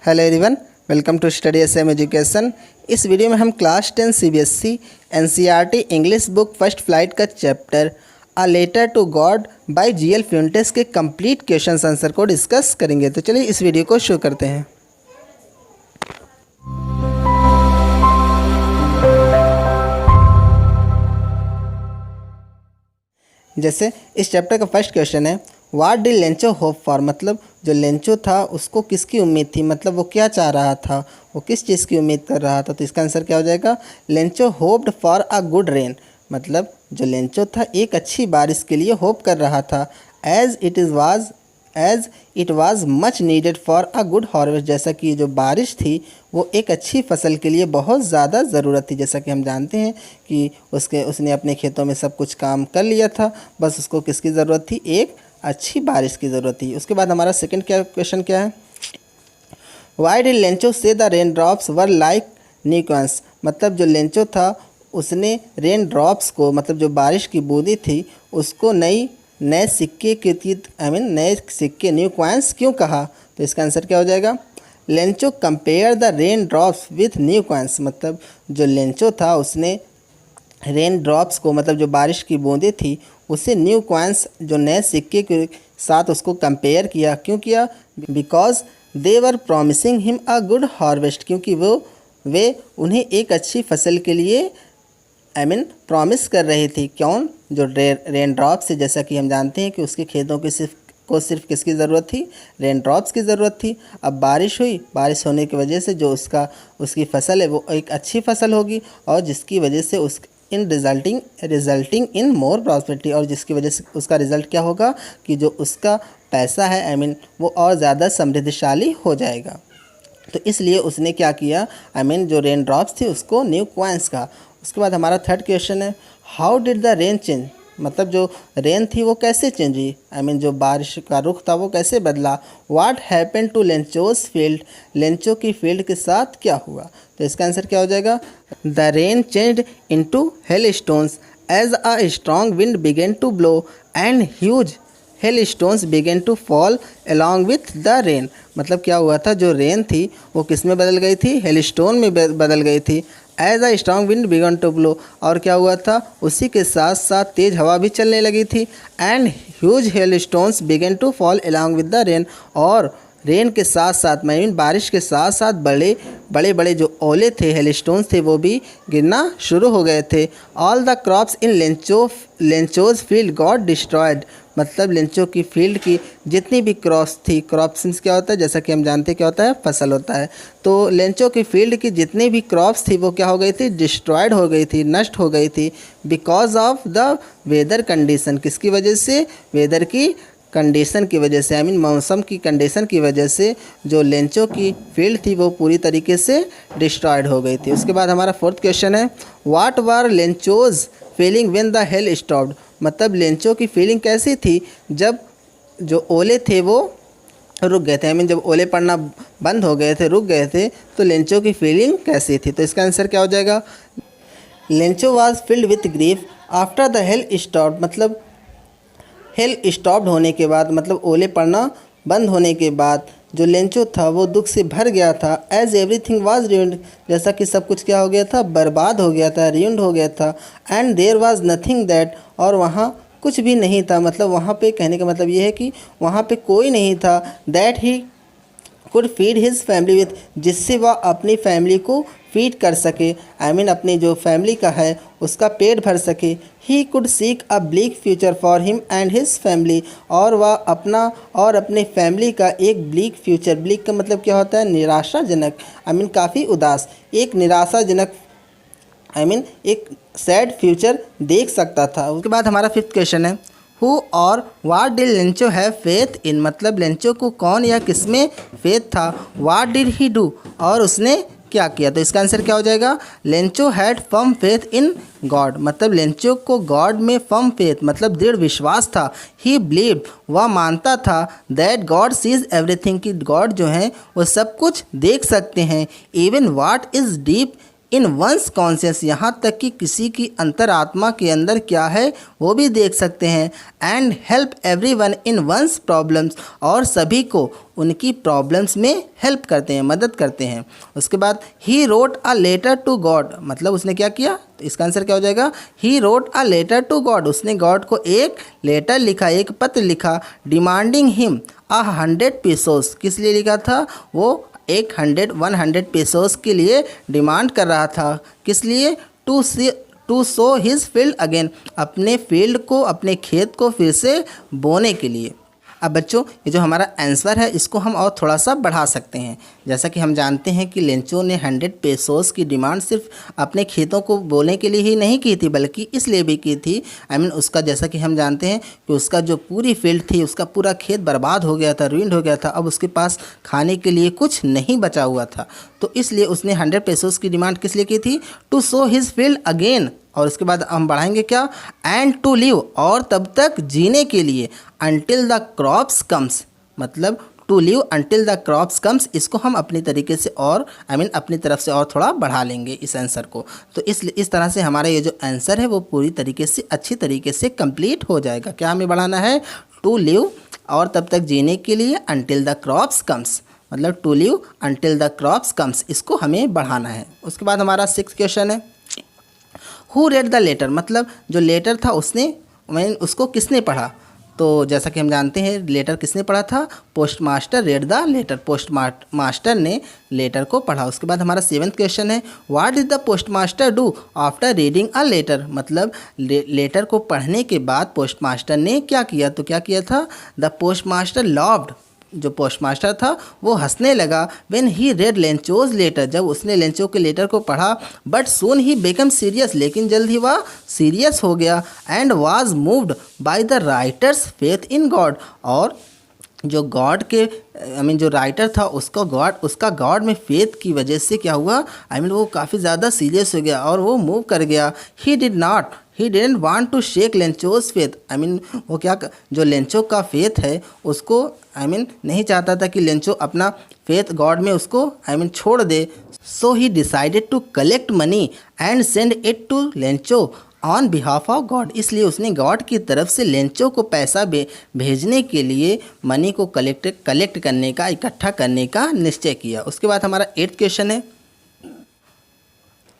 Hello everyone, welcome to study SM education. इस video में हम class 10 CBSE NCERT English book first flight का chapter a letter to God by GL Fuentes के complete question answer को discuss करेंगे। तो चलिए इस वीडियो को शुरू करते हैं। जैसे इस चैप्टर का फर्स्ट क्वेश्चन है, what did Lencho hope for, मतलब जो लेंचो था उसको किसकी उम्मीद थी, मतलब वो क्या चाह रहा था, वो किस चीज़ की उम्मीद कर रहा था। तो इसका आंसर क्या हो जाएगा, Lencho hoped for a good rain, मतलब जो लेंचो था एक अच्छी बारिश के लिए होप कर रहा था। As it was much needed for a good harvest, जैसा कि जो बारिश थी वो एक अच्छी फसल के लिए बहुत ज़्यादा ज़रूरत थी। जैसा कि हम जानते हैं कि उसने अपने खेतों में सब कुछ काम कर लिया था, बस उसको किसकी ज़रूरत थी, एक अच्छी बारिश की ज़रूरत थी। उसके बाद हमारा सेकंड क्वेश्चन क्या है, why did Lencho say the rain drops were like new coins, मतलब जो लेंचो था उसने रेन ड्रॉप्स को, मतलब जो बारिश की बूंदी थी उसको नए सिक्के न्यू कॉइन्स क्यों कहा। तो इसका आंसर क्या हो जाएगा, Lencho compare the rain drops with new coins, मतलब जो लेंचो था उसने रेन ड्रॉप्स को, मतलब जो बारिश की बूंदें थी उसे न्यू कॉइन्स जो नए सिक्के के साथ उसको कंपेयर किया। क्यों किया, because they were promising him a good harvest, क्योंकि वे उन्हें एक अच्छी फसल के लिए प्रॉमिस कर रही थी। कौन, जो रेन ड्रॉप से, जैसा कि हम जानते हैं कि उसके खेतों की सिर्फ किसकी ज़रूरत थी, रेन ड्रॉप्स की ज़रूरत थी। अब बारिश हुई, बारिश होने की वजह से जो उसकी फसल है वो एक अच्छी फसल होगी, और जिसकी वजह से रिजल्टिंग इन मोर प्रॉस्पेरिटी, और जिसकी वजह से उसका रिज़ल्ट क्या होगा कि जो उसका पैसा है वो और ज़्यादा समृद्धशाली हो जाएगा। तो इसलिए उसने क्या किया, जो रेन ड्रॉप्स थी उसको न्यू कॉइन्स कहा। उसके बाद हमारा थर्ड क्वेश्चन है, how did the rain change, मतलब जो रेन थी वो कैसे चेंज हुई, जो बारिश का रुख था वो कैसे बदला। What happened to Lencho's field, Lencho की फील्ड के साथ क्या हुआ। तो इसका आंसर क्या हो जाएगा, the rain changed into hailstones as a strong wind began to blow and huge hailstones began to fall along with the rain, मतलब क्या हुआ था, जो रेन थी वो किस में बदल गई थी, हेल स्टोन में बदल गई थी। As a strong wind began to blow, और क्या हुआ था, उसी के साथ साथ तेज़ हवा भी चलने लगी थी। And huge hailstones began to fall along with the rain, और रेन के साथ साथ बारिश के साथ साथ बड़े बड़े जो ओले थे, हेल स्टोन्स थे, वो भी गिरना शुरू हो गए थे। All the crops in Lencho's field got destroyed, मतलब लेंचो की फील्ड की जितनी भी क्रॉप्स थी, क्रॉप्स क्या होता है, जैसा कि हम जानते हैं क्या होता है, फसल होता है। तो लेंचो की फील्ड की जितनी भी क्रॉप्स थी वो क्या हो गई थी, डिस्ट्रॉयड हो गई थी, नष्ट हो गई थी। Because of the weather condition, किसकी वजह से, वेदर की कंडीशन की वजह से, मौसम की कंडीशन की वजह से जो लेंचो की फील्ड थी वो पूरी तरीके से डिस्ट्रॉयड हो गई थी। उसके बाद हमारा फोर्थ क्वेश्चन है, what were Lencho's feeling when the hell stopped, मतलब लेंचो की फीलिंग कैसी थी जब जो ओले थे वो रुक गए थे, जब ओले पड़ना बंद हो गए थे, रुक गए थे, तो लेंचो की फीलिंग कैसी थी। तो इसका आंसर क्या हो जाएगा, Lencho was filled with grief after the hell stopped, मतलब हेल स्टॉप्ड होने के बाद, मतलब ओले पड़ना बंद होने के बाद जो लेंचो था वो दुख से भर गया था। एज एवरीथिंग वाज रियून्ड, जैसा कि सब कुछ क्या हो गया था, बर्बाद हो गया था, रियून्ड हो गया था। And there was nothing that, और वहाँ कुछ भी नहीं था, मतलब वहाँ पे कहने का मतलब ये है कि वहाँ पे कोई नहीं था, that he could feed his family with, जिससे वह अपनी फैमिली को फीड कर सके, अपनी जो फैमिली का है उसका पेट भर सके। He could seek a bleak future for him and his family, और वह अपना और अपने फैमिली का एक ब्लीक फ्यूचर, ब्लीक का मतलब क्या होता है, निराशाजनक, काफ़ी उदास, एक निराशाजनक एक सैड फ्यूचर देख सकता था। उसके बाद हमारा फिफ्थ क्वेश्चन है, हु और what did Lencho have faith in, मतलब लेंचो को कौन या किसमें फेथ था। वाट डिड ही डू, और उसने क्या किया। तो इसका आंसर क्या हो जाएगा, Lencho had firm faith in God, मतलब लेंचो को गॉड में फर्म फेथ, मतलब दृढ़ विश्वास था। ही बिलीव, वह मानता था, दैट गॉड सीज एवरीथिंग, कि गॉड जो है वो सब कुछ देख सकते हैं। Even what is deep in one's conscious, यहाँ तक कि किसी की अंतरात्मा के अंदर क्या है वो भी देख सकते हैं। And help everyone in one's problems, और सभी को उनकी प्रॉब्लम्स में हेल्प करते हैं, मदद करते हैं। उसके बाद he wrote a letter to God, मतलब उसने क्या किया, तो इसका आंसर क्या हो जाएगा, he wrote a letter to God, उसने गॉड को एक लेटर लिखा, एक पत्र लिखा, डिमांडिंग हिम 100 पेसोस, किस लिए लिखा था, वो 100 पेसोस के लिए डिमांड कर रहा था, किस लिए, to sow his field again, अपने फील्ड को, अपने खेत को फिर से बोने के लिए। अब बच्चों ये जो हमारा आंसर है इसको हम और थोड़ा सा बढ़ा सकते हैं। जैसा कि हम जानते हैं कि लेंचो ने 100 पेसोस की डिमांड सिर्फ अपने खेतों को बोने के लिए ही नहीं की थी, बल्कि इसलिए भी की थी, उसका जैसा कि हम जानते हैं कि उसका जो पूरी फील्ड थी, उसका पूरा खेत बर्बाद हो गया था, रुइंड हो गया था, अब उसके पास खाने के लिए कुछ नहीं बचा हुआ था। तो इसलिए उसने 100 पेसोस की डिमांड किस लिए की थी, to sow his field again, और उसके बाद हम बढ़ाएंगे क्या, एंड टू लिव, और तब तक जीने के लिए, अंटिल द क्रॉप्स कम्स, मतलब to live until the crops comes, इसको हम अपनी तरीके से और अपनी तरफ से और थोड़ा बढ़ा लेंगे इस आंसर को। तो इस तरह से हमारा ये जो आंसर है वो पूरी तरीके से अच्छी तरीके से कंप्लीट हो जाएगा। क्या हमें बढ़ाना है, टू लिव, और तब तक जीने के लिए, अंटिल द क्रॉप्स कम्स, मतलब to live until the crops comes, इसको हमें बढ़ाना है। उसके बाद हमारा 6th क्वेश्चन है, हु रेड द लेटर, मतलब जो लेटर था उसको किसने पढ़ा। तो जैसा कि हम जानते हैं लेटर किसने पढ़ा था, postmaster read the letter, postmaster ने लेटर को पढ़ा। उसके बाद हमारा 7th क्वेश्चन है, what did the postmaster do after reading a letter, मतलब लेटर को पढ़ने के बाद पोस्ट मास्टर ने क्या किया, तो क्या किया था, द पोस्ट मास्टर लव्ड, जो पोस्ट मास्टर था वो हंसने लगा, when he read Lencho's letter, जब उसने लेंचो के लेटर को पढ़ा, but soon he become serious, लेकिन जल्द ही वह सीरियस हो गया, and was moved by the writer's faith in God, और जो गॉड के जो राइटर था उसका गॉड में फेथ की वजह से क्या हुआ, वो काफ़ी ज़्यादा सीरियस हो गया और वो मूव कर गया। He didn't want to shake Lencho's faith, वो क्या, जो लेंचो का फेथ है उसको नहीं चाहता था कि लेंचो अपना फेथ गॉड में उसको छोड़ दे। So he decided to collect money and send it to Lencho on behalf of God, इसलिए उसने गॉड की तरफ से लेंचो को पैसा भेजने के लिए मनी को कलेक्ट करने का, इकट्ठा करने का निश्चय किया। उसके बाद हमारा 8th क्वेश्चन है,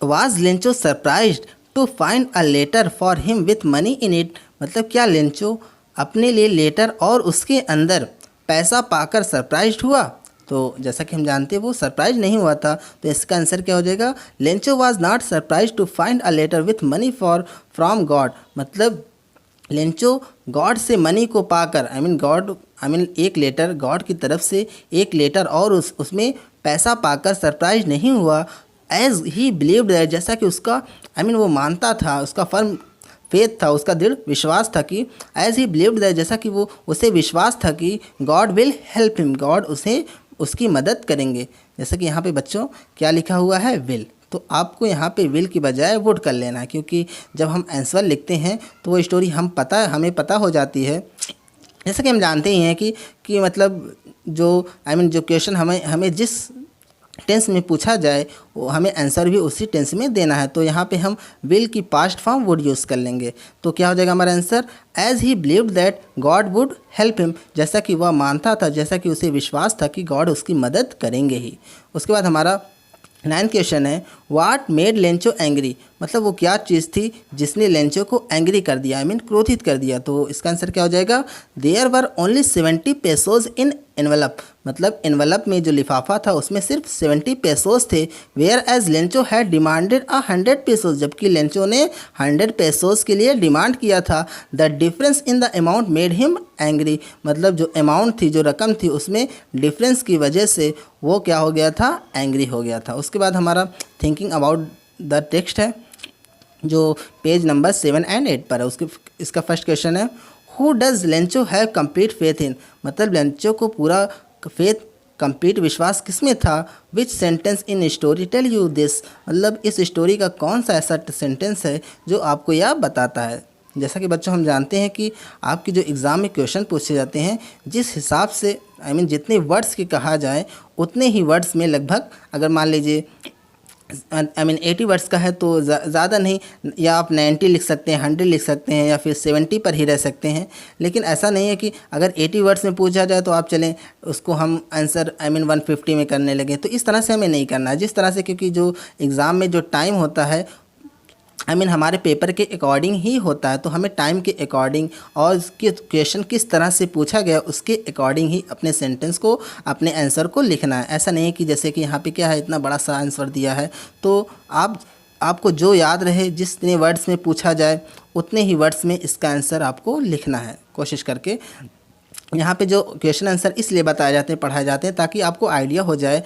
was Lencho surprised to find a letter for him with money in it, मतलब क्या लेंचो अपने लिए लेटर और उसके अंदर पैसा पाकर सरप्राइज्ड हुआ। तो जैसा कि हम जानते हैं वो सरप्राइज नहीं हुआ था, तो इसका आंसर क्या हो जाएगा, Lencho was not surprise to find a letter with money from God, मतलब लेंचो गॉड से मनी को पाकर एक लेटर, गॉड की तरफ से एक लेटर और उसमें पैसा पाकर सरप्राइज नहीं हुआ। एज ही बिलीव्ड दैट, जैसा कि उसका वो मानता था, उसका फर्म फेथ था, उसका दृढ़ विश्वास था कि एज ही बिलीव्ड दैट, जैसा कि वो उसे विश्वास था कि God will help him, God उसे उसकी मदद करेंगे। जैसा कि यहाँ पे बच्चों क्या लिखा हुआ है, विल, तो आपको यहाँ पे विल की बजाय वुड कर लेना है, क्योंकि जब हम आंसर लिखते हैं तो वो स्टोरी हमें पता हो जाती है। जैसा कि हम जानते ही हैं कि मतलब जो जो क्वेश्चन हमें जिस टेंस में पूछा जाए वो हमें आंसर भी उसी टेंस में देना है। तो यहाँ पे हम विल की पास्ट फॉर्म वुड यूज़ कर लेंगे। तो क्या हो जाएगा हमारा answer, as he believed that God would help him, जैसा कि वह मानता था, जैसा कि उसे विश्वास था कि गॉड उसकी मदद करेंगे ही। उसके बाद हमारा 9th क्वेश्चन है, व्हाट मेड लेंचो एंग्री, मतलब वो क्या चीज़ थी जिसने लेंचो को एंग्री कर दिया, क्रोधित कर दिया। तो इसका आंसर क्या हो जाएगा, there were only 70 pesos in envelope, मतलब एनवलप में जो लिफाफा था उसमें सिर्फ 70 पेसोज थे। Whereas Lencho had demanded 100 pesos, जबकि लेंचो ने 100 पेसोज के लिए डिमांड किया था। The difference in the amount made him angry, मतलब जो अमाउंट थी, जो रकम थी, उसमें डिफरेंस की वजह से वो क्या हो गया था, एंग्री हो गया था। उसके बाद हमारा थिंकिंग अबाउट द टेक्स्ट है जो पेज नंबर 7 और 8 पर है। इसका फर्स्ट क्वेश्चन है, who does Lencho have complete faith in, मतलब लेंचो को पूरा फेथ, कंप्लीट विश्वास किसमें था। Which sentence in story tell you this, मतलब इस स्टोरी का कौन सा ऐसा सेंटेंस है जो आपको यह बताता है। जैसा कि बच्चों हम जानते हैं कि आपकी जो एग्ज़ाम में क्वेश्चन पूछे जाते हैं, जिस हिसाब से जितने वर्ड्स के कहा जाए उतने ही वर्ड्स में लगभग, अगर मान लीजिए आई मीन 80 वर्ड्स का है तो ज़्यादा नहीं, या आप 90 लिख सकते हैं, 100 लिख सकते हैं, या फिर 70 पर ही रह सकते हैं। लेकिन ऐसा नहीं है कि अगर 80 वर्ड्स में पूछा जाए तो आप चलें उसको हम आंसर आई मीन 150 में करने लगे, तो इस तरह से हमें नहीं करना है। जिस तरह से, क्योंकि जो एग्ज़ाम में जो टाइम होता है आई मीन हमारे पेपर के अकॉर्डिंग ही होता है, तो हमें टाइम के अकॉर्डिंग और उसके क्वेश्चन किस तरह से पूछा गया उसके अकॉर्डिंग ही अपने सेंटेंस को, अपने आंसर को लिखना है। ऐसा नहीं है कि जैसे कि यहाँ पे क्या है, इतना बड़ा सा आंसर दिया है तो आपको जो याद रहे, जितने वर्ड्स में पूछा जाए उतने ही वर्ड्स में इसका आंसर आपको लिखना है कोशिश करके। यहाँ पे जो क्वेश्चन आंसर इसलिए बताए जाते हैं, पढ़ाए जाते हैं, ताकि आपको आइडिया हो जाए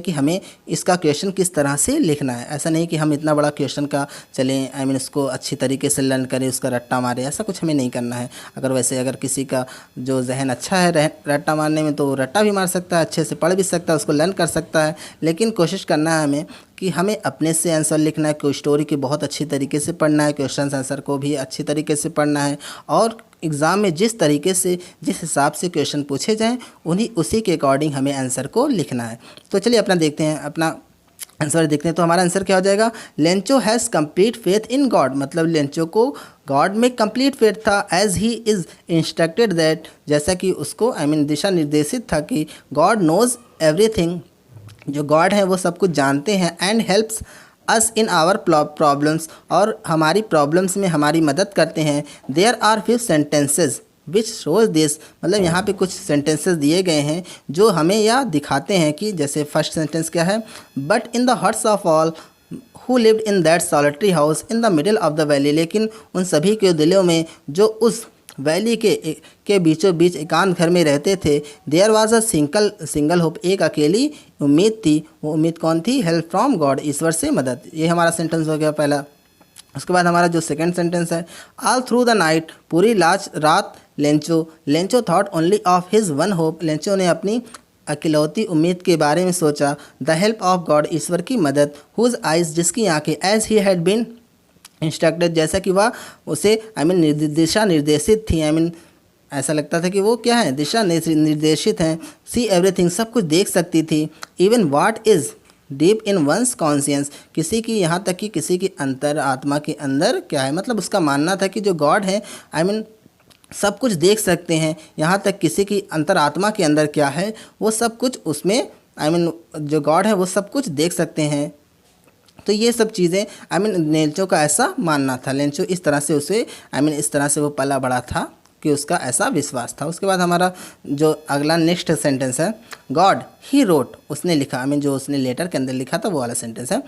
कि हमें इसका क्वेश्चन किस तरह से लिखना है। ऐसा नहीं कि हम इतना बड़ा क्वेश्चन का चलें आई मीन उसको अच्छी तरीके से लर्न करें, उसका रट्टा मारे, ऐसा कुछ हमें नहीं करना है। अगर किसी का जो जहन अच्छा है रट्टा मारने में, तो वो रट्टा भी मार सकता है, अच्छे से पढ़ भी सकता है, उसको लर्न कर सकता है। लेकिन कोशिश करना है हमें कि हमें अपने से आंसर लिखना है, कोई स्टोरी की बहुत अच्छी तरीके से पढ़ना है, क्वेश्चन आंसर को भी अच्छी तरीके से पढ़ना है, और एग्ज़ाम में जिस तरीके से जिस हिसाब से क्वेश्चन पूछे जाएं उसी के अकॉर्डिंग हमें आंसर को लिखना है। तो चलिए अपना देखते हैं, अपना आंसर देखते हैं। तो हमारा आंसर क्या हो जाएगा, Lencho has complete faith in God, मतलब लेंचो को गॉड में कंप्लीट फेथ था, as he is instructed that, जैसा कि उसको आई मीन दिशा निर्देशित था कि गॉड नोज़ एवरीथिंग, जो गॉड है वो सब कुछ जानते हैं, and helps us in our problems, और हमारी प्रॉब्लम्स में हमारी मदद करते हैं। There are few sentences which shows this, मतलब यहाँ पे कुछ सेंटेंसेस दिए गए हैं जो हमें यह दिखाते हैं कि, जैसे फर्स्ट सेंटेंस क्या है, but in the hearts of all who lived in that solitary house in the middle of the valley, लेकिन उन सभी के दिलों में जो उस वैली के बीचों बीच एकांत घर में रहते थे, there was a single hope, एक अकेली उम्मीद थी। वो उम्मीद कौन थी, हेल्प फ्रॉम गॉड, ईश्वर से मदद। ये हमारा सेंटेंस हो गया पहला। उसके बाद हमारा जो सेकंड सेंटेंस है, ऑल थ्रू द नाइट, पूरी रात Lencho thought only of his one hope, Lencho ने अपनी अकेलौती उम्मीद के बारे में सोचा। द हेल्प ऑफ गॉड, ईश्वर की मदद। हुज आइज, जिसकी आंखें, as he had been instructed, जैसा कि वह उसे आई मीन दिशा निर्देशित थी, आई मीन ऐसा लगता था कि वो क्या है, दिशा निर्देशित हैं। सी एवरीथिंग, सब कुछ देख सकती थी। Even what is deep in one's conscience, किसी की, यहाँ तक कि किसी की अंतर आत्मा के अंदर क्या है, मतलब उसका मानना था कि जो गॉड है आई मीन सब कुछ देख सकते हैं, यहाँ तक किसी की अंतर आत्मा के अंदर क्या है वो सब कुछ उसमें आई मीन जो गॉड है वो सब कुछ देख सकते हैं। तो ये सब चीज़ें आई मीन लेंचो का ऐसा मानना था। लेंचो इस तरह से उसे आई मीन इस तरह से वो पला बड़ा था कि उसका ऐसा विश्वास था। उसके बाद हमारा जो अगला नेक्स्ट सेंटेंस है, गॉड ही रोट, उसने लिखा, आई मीन जो उसने लेटर के अंदर लिखा था वो वाला सेंटेंस है।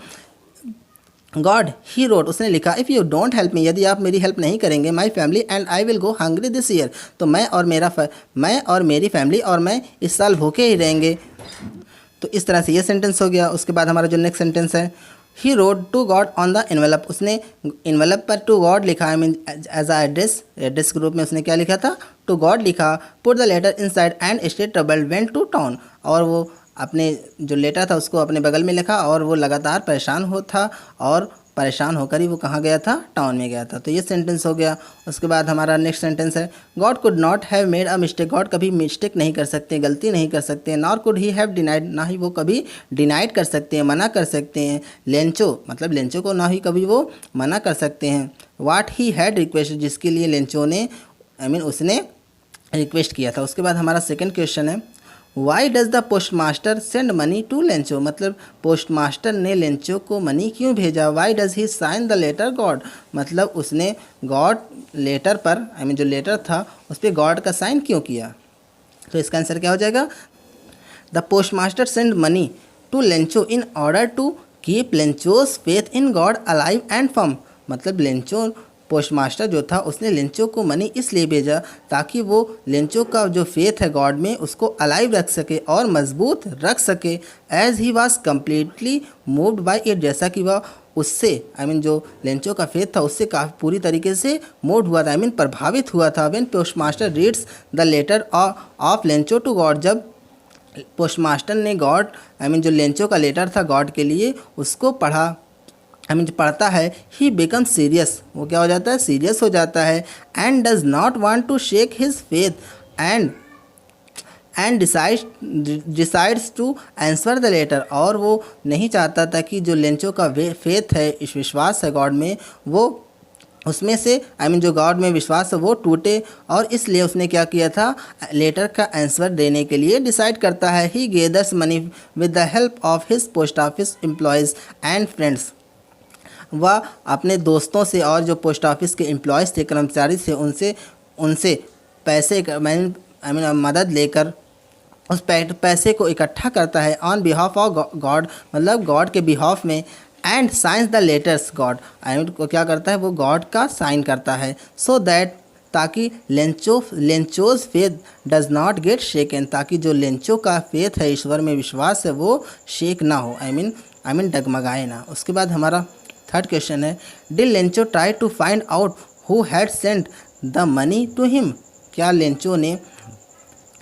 गॉड ही रोट, उसने लिखा, if you don't help me, यदि आप मेरी हेल्प नहीं करेंगे, my family and I will go hungry this year, तो मैं और मेरी फैमिली और मैं इस साल भूखे ही रहेंगे। तो इस तरह से ये सेंटेंस हो गया। उसके बाद हमारा जो नेक्स्ट सेंटेंस है, he wrote to God on the envelope, उसने एनवेलप पर टू गॉड लिखा, I mean as a address के रूप में उसने क्या लिखा था, टू गॉड लिखा। Put the letter inside and still troubled went to town, और वो अपने जो लेटर था उसको अपने बगल में लिखा, और वो लगातार परेशान होकर ही वो कहाँ गया था, टाउन में गया था। तो ये सेंटेंस हो गया। उसके बाद हमारा नेक्स्ट सेंटेंस है, God could not have made a mistake, God कभी मिस्टेक नहीं कर सकते, गलती नहीं कर सकते। Nor could he have denied, ना ही वो कभी डिनाइड कर सकते हैं, मना कर सकते हैं। लेंचो, मतलब लेंचो को ना ही कभी वो मना कर सकते हैं। वाट ही हैड रिक्वेस्ट, जिसके लिए लेंचो ने आई मीन उसने रिक्वेस्ट किया था। उसके बाद हमारा सेकंड क्वेश्चन है, why does the postmaster send money to Lencho, मतलब पोस्टमास्टर ने लेंचो को मनी क्यों भेजा। Why does he sign the letter God, मतलब उसने गॉड लेटर पर आई मीन जो लेटर था उस पर गॉड का साइन क्यों किया। तो इसका आंसर क्या हो जाएगा, the postmaster send money to Lencho in order to keep Lencho's faith in God alive and firm, मतलब लेंचो पोस्टमास्टर जो था उसने लेंचो को मनी इसलिए भेजा ताकि वो लेंचो का जो फेथ है गॉड में उसको अलाइव रख सके और मजबूत रख सके। As he was completely moved by it, जैसा कि वह उससे आई मीन जो लेंचो का फेथ था उससे काफ़ी पूरी तरीके से मूव्ड हुआ था, आई मीन प्रभावित हुआ था। When postmaster reads the letter of Lencho to God, जब पोस्टमास्टर ने गॉड आई मीन जो लेंचो का लेटर था गॉड के लिए उसको पढ़ा आई मीन पढ़ता है, ही बिकम सीरियस, वो क्या हो जाता है, सीरियस हो जाता है। And does not want to shake his faith and decides to answer the letter, और वो नहीं चाहता था कि जो लेंचो का फेथ है, इस विश्वास है गॉड में, वो उसमें से जो गॉड में विश्वास है वो टूटे, और इसलिए उसने क्या किया था, लेटर का आंसर देने के लिए डिसाइड करता है। He gathers money with the help of his post office employees and friends, वह अपने दोस्तों से और जो पोस्ट ऑफिस के एम्प्लॉयज़ थे, कर्मचारी थे, उनसे पैसे मदद लेकर उस पैसे को इकट्ठा करता है ऑन बिहाफ ऑफ गॉड, मतलब गॉड के बिहाफ में, and science the letters God, को क्या करता है, वो गॉड का साइन करता है, सो दैट, ताकि Lencho's faith does not get shaken, ताकि जो लेंचो का फेथ है, ईश्वर में विश्वास है, वो शेक ना हो, डगमगाए ना। उसके बाद हमारा थर्ड क्वेश्चन है, did Lencho try to find out who had sent the money to him, क्या लेंचो ने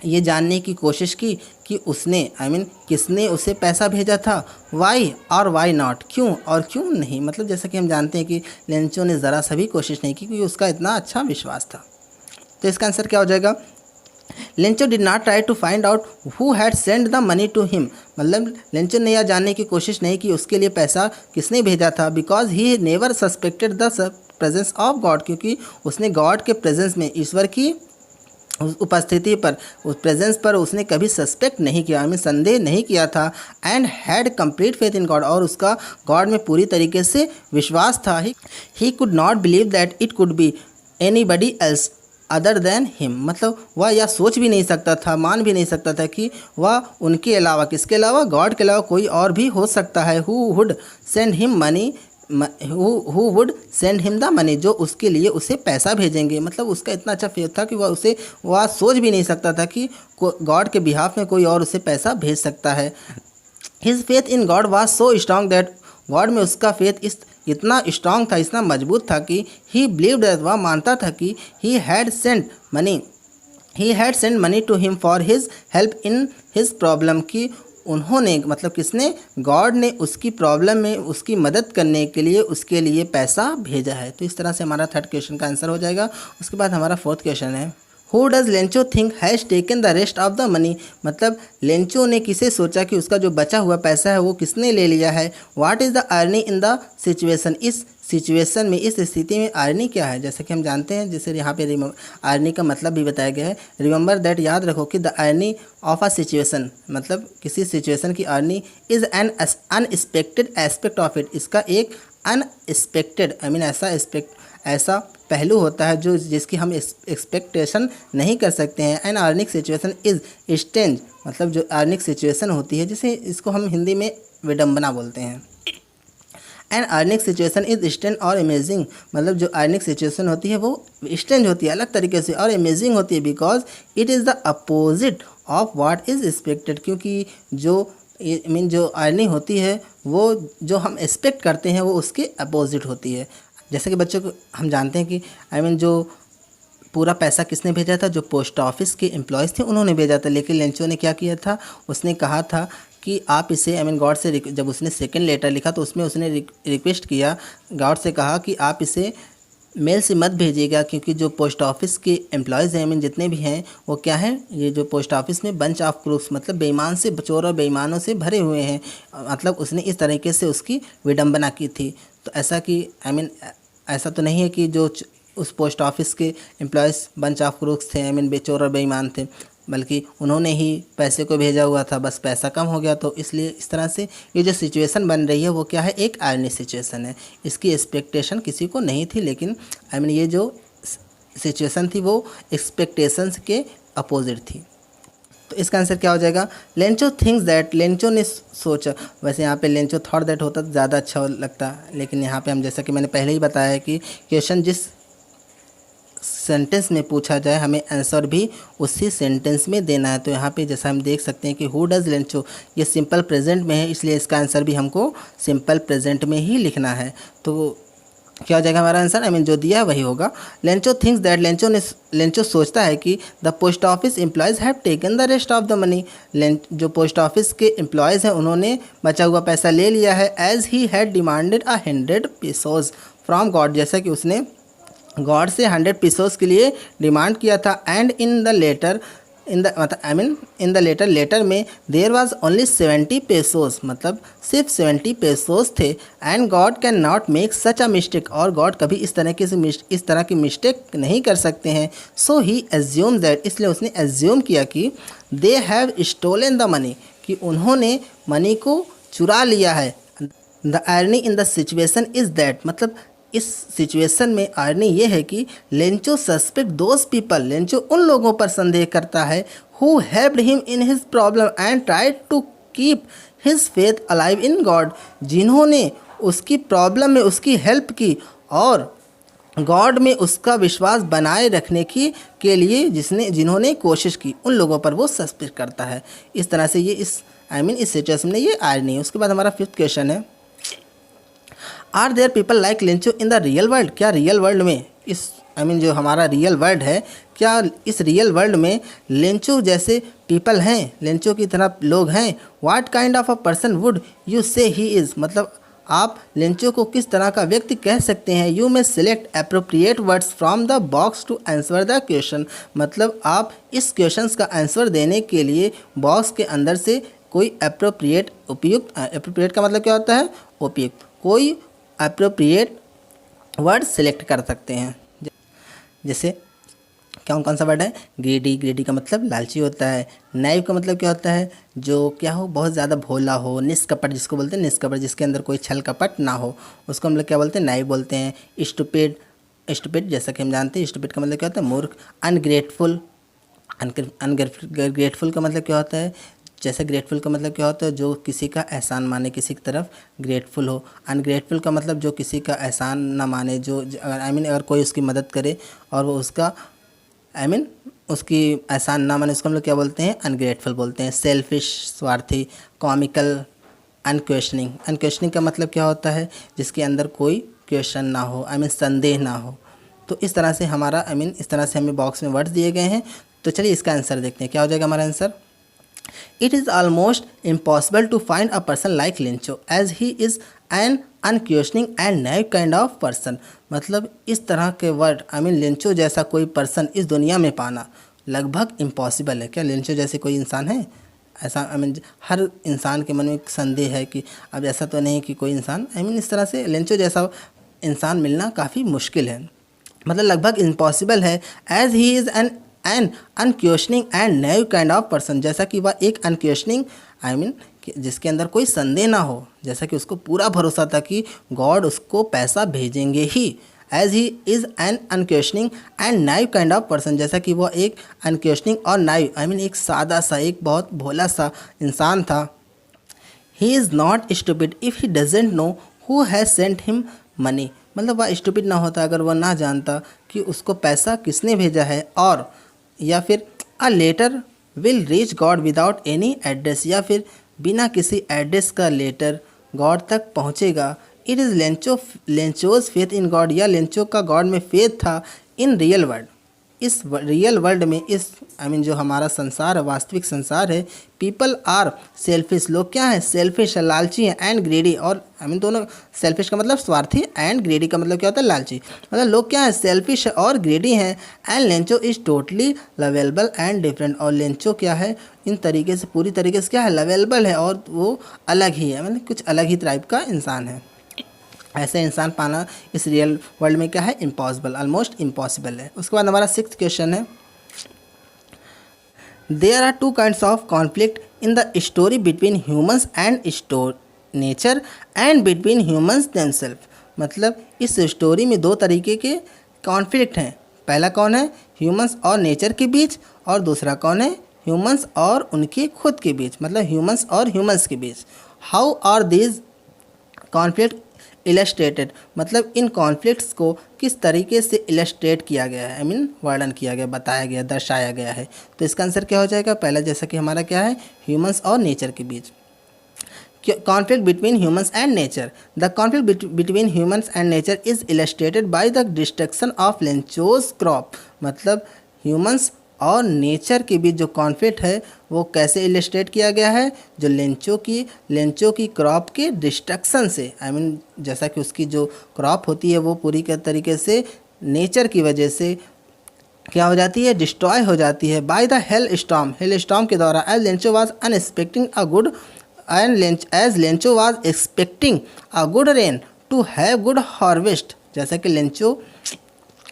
ये जानने की कोशिश की कि उसने किसने उसे पैसा भेजा था, वाई और वाई नॉट, क्यों और क्यों नहीं, मतलब जैसा कि हम जानते हैं कि लेंचो ने ज़रा सा भी कोशिश नहीं की, क्योंकि उसका इतना अच्छा विश्वास था। तो इसका आंसर क्या हो जाएगा, Lencho did not try to find out who had send the money to him, मतलब लेंचो ने यह जानने की कोशिश नहीं की उसके लिए पैसा किसने भेजा था, because he never suspected the presence of God, क्योंकि उसने गॉड के प्रेजेंस में, ईश्वर की उपस्थिति पर, उस प्रेजेंस पर उसने कभी सस्पेक्ट नहीं किया, संदेह नहीं किया था, and had complete faith in God, और उसका गॉड में पूरी तरीके से विश्वास था। He could not believe that it could be anybody else other than him, मतलब वह यह सोच भी नहीं सकता था, मान भी नहीं सकता था कि वह उनके अलावा, किसके अलावा, गॉड के अलावा कोई और भी हो सकता है, who would send him money, who would send him the money, जो उसके लिए उसे पैसा भेजेंगे, मतलब उसका इतना अच्छा फेथ था कि वह सोच भी नहीं सकता था कि गॉड के बिहाफ में कोई और उसे पैसा भेज सकता है। His faith in God was so strong that, God में उसका फेथ इतना स्ट्रांग था, इतना मजबूत था कि ही बिलीव्ड दैट, वह मानता था कि he had send money to him for his help in his problem, की उन्होंने, मतलब किसने, गॉड ने उसकी प्रॉब्लम में उसकी मदद करने के लिए उसके लिए पैसा भेजा है। तो इस तरह से हमारा थर्ड क्वेश्चन का आंसर हो जाएगा। उसके बाद हमारा फोर्थ क्वेश्चन है, who does Lencho think has taken the rest of the money, मतलब लेंचो ने किसे सोचा कि उसका जो बचा हुआ पैसा है वो किसने ले लिया है। What is the irony in the situation, इस सिचुएशन में, इस स्थिति में अर्नी क्या है, जैसे कि हम जानते हैं, जैसे यहाँ पे अर्नी का मतलब भी बताया गया है। रिमेंबर दैट, याद रखो कि the irony of a situation, मतलब किसी सिचुएशन की irony is an unexpected aspect of it, इसका एक अनएक्सपेक्टेड ऐसा पहलू होता है जो जिसकी हम एक्सपेक्टेशन नहीं कर सकते हैं। An ironic situation is strange, मतलब जो अर्निंग सिचुएशन होती है, जिसे इसको हम हिंदी में विडंबना बोलते हैं। An ironic situation is strange और अमेजिंग, मतलब जो अर्निंग सिचुएशन होती है वो स्ट्रेंज होती है, अलग तरीके से, और अमेजिंग होती है, because it is the opposite of what is expected, क्योंकि जो अर्निंग होती है वो जो हम एक्सपेक्ट करते हैं वो उसके अपोजिट होती है। जैसे कि बच्चों को हम जानते हैं कि जो पूरा पैसा किसने भेजा था, जो पोस्ट ऑफिस के एम्प्लॉयज़ थे उन्होंने भेजा था, लेकिन लेंचो ने क्या किया था, उसने कहा था कि आप इसे गॉड से, जब उसने सेकंड लेटर लिखा तो उसमें उसने रिक्वेस्ट किया, गॉड से कहा कि आप इसे मेल से मत भेजिएगा, क्योंकि जो पोस्ट ऑफिस के एम्प्लॉयज़ हैं, जितने भी हैं, वो क्या हैं, ये जो पोस्ट ऑफिस में बंच ऑफ क्रूक्स, मतलब बेईमान से, चोर और बेईमानों से भरे हुए हैं, मतलब उसने इस तरीके से उसकी विडंबना की थी। तो ऐसा कि ऐसा तो नहीं है कि जो उस पोस्ट ऑफिस के एम्प्लॉयज़ बंच ऑफ क्रूक्स थे, बेचोर और बेईमान थे, बल्कि उन्होंने ही पैसे को भेजा हुआ था, बस पैसा कम हो गया, तो इसलिए इस तरह से ये जो सिचुएशन बन रही है वो क्या है, एक आयरनी सिचुएशन है। इसकी एक्सपेक्टेशन किसी को नहीं थी, लेकिन ये जो सिचुएशन थी वो एक्सपेक्टेशंस के अपोजिट थी। तो इसका आंसर क्या हो जाएगा, लेंचो थिंक्स दैट, लेंचो ने सोचा, वैसे यहाँ पे लेंचो थॉट दैट होता तो ज़्यादा अच्छा लगता, लेकिन यहाँ पे हम, जैसा कि मैंने पहले ही बताया है कि क्वेश्चन जिस सेंटेंस में पूछा जाए हमें आंसर भी उसी सेंटेंस में देना है। तो यहाँ पे जैसा हम देख सकते हैं कि हु डज़ लेंचो, ये सिंपल प्रेजेंट में है, इसलिए इसका आंसर भी हमको सिंपल प्रेजेंट में ही लिखना है। तो क्या हो जाएगा हमारा आंसर, जो दिया है वही होगा। लेंचो थिंक्स दैट, लेंचो सोचता है कि the post office employees have taken the rest of the money, जो पोस्ट ऑफिस के एम्प्लॉयज़ हैं उन्होंने बचा हुआ पैसा ले लिया है। As he had demanded 100 pesos from God, जैसा कि उसने गॉड से 100 pesos के लिए डिमांड किया था। And in the letter in the मतलब I mean in the letter में देयर वाज ओनली 70 पेसोस, मतलब सिर्फ 70 पेसोस थे। And God can not make such a mistake, और गॉड कभी इस तरह की मिस्टेक नहीं कर सकते हैं। सो ही एज्यूम दैट, इसलिए उसने एज्यूम किया कि they have stolen the money, कि उन्होंने मनी को चुरा लिया है। The irony in the situation is that, मतलब इस सिचुएशन में आयरनी ये है कि Lencho suspect those people, Lencho उन लोगों पर संदेह करता है who helped him in his problem and tried to keep his faith alive in God, जिन्होंने उसकी प्रॉब्लम में उसकी हेल्प की और गॉड में उसका विश्वास बनाए रखने की के लिए जिन्होंने कोशिश की, उन लोगों पर वो सस्पेक्ट करता है। इस तरह से ये इस इस सिचुएशन में ये आयरनी है। उसके बाद हमारा 5th क्वेश्चन है, are there people like Lencho in the real world, क्या रियल वर्ल्ड में इस जो हमारा रियल वर्ल्ड है, क्या इस रियल वर्ल्ड में लेंचो जैसे पीपल हैं, लेंचो की तरह लोग हैं। What kind of a person would you say he is, मतलब आप लेंचो को किस तरह का व्यक्ति कह सकते हैं। You may select appropriate words from the box to answer the question, मतलब आप इस क्वेश्चंस का आंसर देने के लिए बॉक्स के अंदर से कोई अप्रोप्रिएट उपयुक्त, अप्रोप्रिएट का मतलब क्या होता है, उपयुक्त, कोई अप्रोप्रिएट वर्ड सिलेक्ट कर सकते हैं। जैसे कौन सा वर्ड है, ग्रीडी, ग्रीडी का मतलब लालची होता है। नाइव का मतलब क्या होता है, जो क्या हो, बहुत ज़्यादा भोला हो। निष्कपट जिसको बोलते हैं, निष्कपट जिसके अंदर कोई छल कपट ना हो, उसको हम लोग क्या बोलते हैं, नाइव बोलते हैं। स्टूपिड, स्टूपिड जैसा कि हम जानते हैं स्टूपिड का मतलब क्या होता है, मूर्ख। अनग्रेटफुल, अनग्रेटफुल का मतलब क्या होता है, जैसे ग्रेटफुल का मतलब क्या होता है, जो किसी का एहसान माने, किसी की तरफ ग्रेटफुल हो। अनग्रेटफुल का मतलब जो किसी का एहसान ना माने, जो अगर अगर कोई उसकी मदद करे और वो उसका उसकी एहसान ना माने, उसको हम लोग क्या बोलते हैं, अनग्रेटफुल बोलते हैं। सेल्फिश, स्वार्थी। कॉमिकल, अनक्वेश्चनिंग, अनक्वेश्चनिंग का मतलब क्या होता है, जिसके अंदर कोई क्वेश्चन ना हो, संदेह ना हो। तो इस तरह से हमारा इस तरह से हमें बॉक्स में वर्ड्स दिए गए हैं। तो चलिए इसका आंसर देखते हैं, क्या हो जाएगा हमारा answer. It is almost impossible to find a person like Lencho as he is an unquestioning and naive kind of person, मतलब इस तरह के वर्ड लेंचो जैसा कोई पर्सन इस दुनिया में पाना लगभग इम्पॉसिबल है। क्या लेंचो जैसे कोई इंसान है ऐसा? हर इंसान के मन में एक संदेह है कि अब ऐसा तो नहीं कि कोई इंसान इस तरह से लेंचो जैसा इंसान मिलना काफ़ी मुश्किल है, मतलब लगभग इम्पॉसिबल है। As he is an unquestioning and naive kind of person, जैसा कि वह एक अनक्वेश्चनिंग जिसके अंदर कोई संदेह ना हो, जैसा कि उसको पूरा भरोसा था कि गॉड उसको पैसा भेजेंगे ही। As he is an unquestioning and naive kind of person, जैसा कि वह एक अनक्वेश्चनिंग और नाइव एक सादा सा, एक बहुत भोला सा इंसान था। He is not stupid if he doesn't know who has sent him money, मतलब वह स्टूपिड ना होता अगर वह ना जानता कि उसको पैसा किसने भेजा है। और या फिर a letter will reach God without any address, या फिर बिना किसी एड्रेस का लेटर गॉड तक पहुंचेगा। It is Lencho's faith in God, या लेंचो का गॉड में फेथ था। इन रियल वर्ल्ड, इस रियल वर्ल्ड में, इस जो हमारा संसार है, वास्तविक संसार है, पीपल आर सेल्फिश, लोग क्या हैं, सेल्फिश है, लालची हैं। एंड ग्रेडी, और दोनों, सेल्फिश का मतलब स्वार्थी एंड ग्रेडी का मतलब क्या होता है, लालची, मतलब लोग क्या है, सेल्फिश है और ग्रेडी हैं। And Lencho is totally lovable and different, और लेंचो क्या है, इन तरीके से, पूरी तरीके से क्या है, लवेलेबल है और वो अलग ही है, मतलब कुछ अलग ही टाइप का इंसान है। ऐसे इंसान पाना इस रियल वर्ल्ड में क्या है, इम्पॉसिबल, ऑलमोस्ट इम्पॉसिबल है। उसके बाद हमारा 6th क्वेश्चन है, there are 2 kinds of conflict in the story between humans and nature and between humans themselves, मतलब इस स्टोरी में 2 तरीके के कॉन्फ्लिक्ट हैं। पहला कौन है, ह्यूमंस और नेचर के बीच, और दूसरा कौन है, ह्यूमंस और उनके खुद के बीच, मतलब ह्यूमंस और ह्यूमंस के बीच। How are these conflict illustrated, मतलब इन कॉन्फ्लिक्ट्स को किस तरीके से इलस्ट्रेट किया गया है, वर्णन किया गया, बताया गया, दर्शाया गया है। तो इसका आंसर क्या हो जाएगा, पहला जैसा कि हमारा क्या है, ह्यूमंस और नेचर के बीच। Conflict between humans and nature, the conflict between humans and nature is illustrated by the destruction of Lencho's crop, मतलब ह्यूमंस और नेचर के बीच जो कॉन्फ्लिक्ट है वो कैसे इलस्ट्रेट किया गया है, जो लेंचो की क्रॉप के डिस्ट्रक्शन से, जैसा कि उसकी जो क्रॉप होती है वो पूरी के तरीके से नेचर की वजह से क्या हो जाती है, डिस्ट्रॉय हो जाती है बाय द हेल स्टॉर्म के द्वारा। As Lencho was unexpecting a good as Lencho was expecting a good rain to have good harvest. जैसा कि लेंचो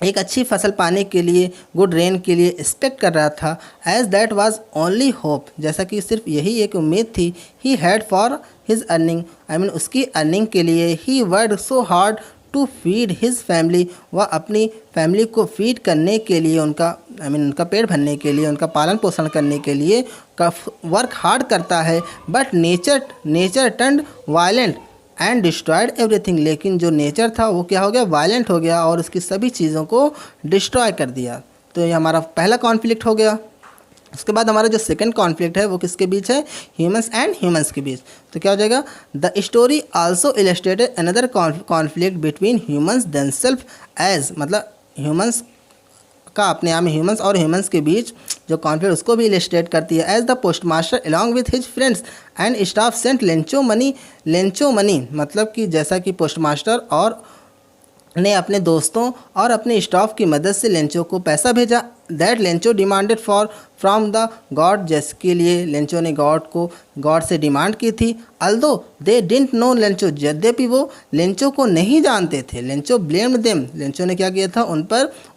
एक अच्छी फसल पाने के लिए, गुड रेन के लिए एक्सपेक्ट कर रहा था। As that was only hope, जैसा कि सिर्फ यही एक उम्मीद थी। He had for his earning, I mean उसकी अर्निंग के लिए। He worked so hard to feed his family, वह अपनी फैमिली को फीड करने के लिए, उनका उनका पेट भरने के लिए, उनका पालन पोषण करने के लिए वर्क हार्ड करता है। But nature turned violent and destroyed everything, लेकिन जो नेचर था वो क्या हो गया, वायलेंट हो गया और उसकी सभी चीज़ों को डिस्ट्रॉय कर दिया। तो ये हमारा पहला कॉन्फ्लिक्ट हो गया। उसके बाद हमारा जो सेकंड कॉन्फ्लिक्ट है वो किसके बीच है, ह्यूमंस एंड ह्यूमंस के बीच। तो क्या हो जाएगा, the story also illustrated another conflict between humans themselves as, मतलब ह्यूमंस का अपने आप में, ह्यूमंस और ह्यूमंस के बीच जो कॉन्फ्लिक्ट उसको भी इलस्ट्रेट करती है। As the postmaster along with his friends and staff sent Lencho money, मतलब कि जैसा कि पोस्टमास्टर और ने अपने दोस्तों और अपने स्टाफ की मदद से लेंचो को पैसा भेजा। That Lencho demanded from the God, जिसके लिए लेंचो ने गॉड से डिमांड की थी। Although they didn't know Lencho, यद्यपि वो लेंचो को नहीं जानते थे। लेंचो ब्लेम्ड देम, लेंचो ने क्या किया था,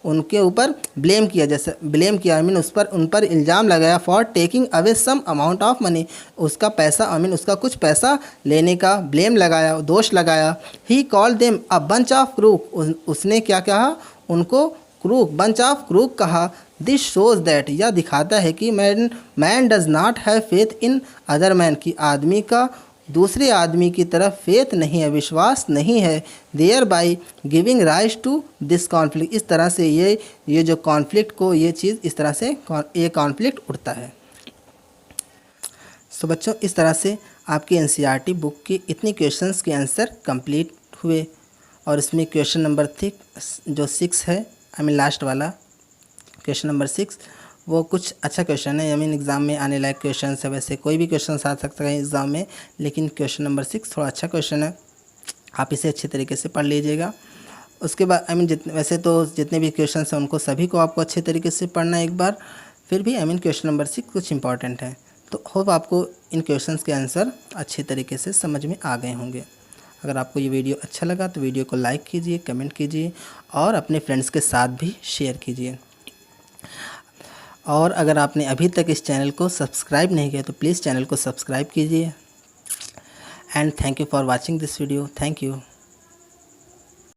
उनके ऊपर ब्लेम किया, उन पर इल्ज़ाम लगाया। For taking away some amount of money, उसका पैसा उसका कुछ पैसा लेने का ब्लेम लगाया, दोष लगाया। He called them a bunch of crook, उसने क्या कहा, उनको बंच ऑफ क्रूक कहा। दिस शोज दैट, यह दिखाता है कि man does not have faith in other man, की आदमी का दूसरे आदमी की तरफ फेथ नहीं है, विश्वास नहीं है। Thereby giving rise to this conflict, इस तरह से ये जो कॉन्फ्लिक्ट को, ये चीज़ इस तरह से ये कॉन्फ्लिक्ट उठता है। तो बच्चों इस तरह से आपकी एनसीईआरटी बुक के इतने क्वेश्चंस के आंसर कंप्लीट हुए। और इसमें क्वेश्चन नंबर 6 है, लास्ट वाला क्वेश्चन नंबर 6, वो कुछ अच्छा क्वेश्चन है। एग्ज़ाम में आने लायक क्वेश्चन है। वैसे कोई भी क्वेश्चन आ सकता है एग्ज़ाम में, लेकिन क्वेश्चन नंबर 6 थोड़ा अच्छा क्वेश्चन है, आप इसे अच्छे तरीके से पढ़ लीजिएगा। उसके बाद वैसे तो जितने भी क्वेश्चन हैं उनको सभी को आपको अच्छे तरीके से पढ़ना है एक बार, फिर भी क्वेश्चन नंबर 6 कुछ इंपॉर्टेंट है। तो होप आपको इन क्वेश्चंस के आंसर अच्छे तरीके से समझ में आ गए होंगे। अगर आपको ये वीडियो अच्छा लगा तो वीडियो को लाइक कीजिए, कमेंट कीजिए और अपने फ्रेंड्स के साथ भी शेयर कीजिए। और अगर आपने अभी तक इस चैनल को सब्सक्राइब नहीं किया तो प्लीज़ चैनल को सब्सक्राइब कीजिए। And thank you for watching this video. Thank you.